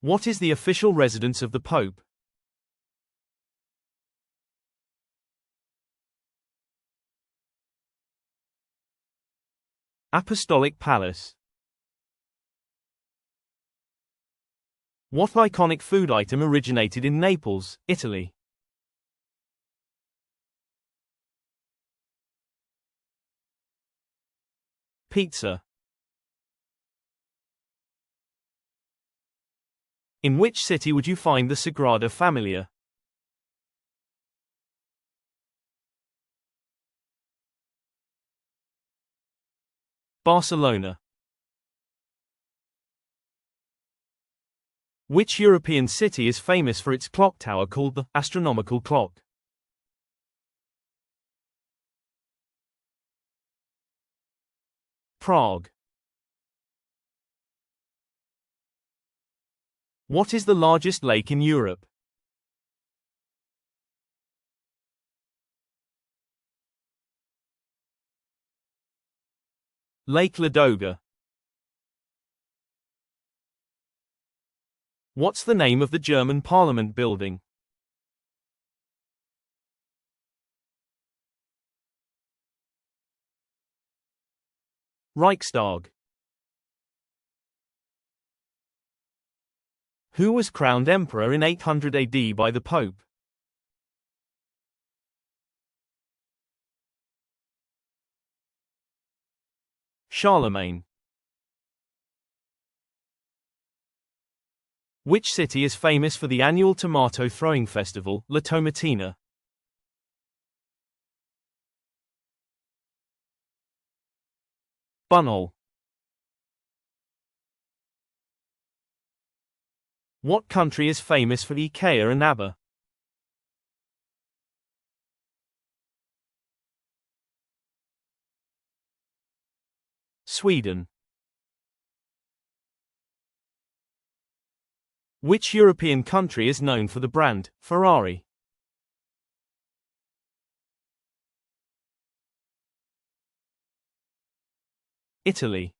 What is the official residence of the Pope? Apostolic Palace. What iconic food item originated in Naples, Italy? Pizza. In which city would you find the Sagrada Familia? Barcelona. Which European city is famous for its clock tower called the astronomical clock? Prague. What is the largest lake in Europe? Lake Ladoga. What's the name of the German Parliament building? Reichstag. Who was crowned emperor in 800 AD by the Pope? Charlemagne. Which city is famous for the annual tomato throwing festival, La Tomatina? Bunhol. What country is famous for IKEA and ABBA? Sweden. Which European country is known for the brand Ferrari? Italy.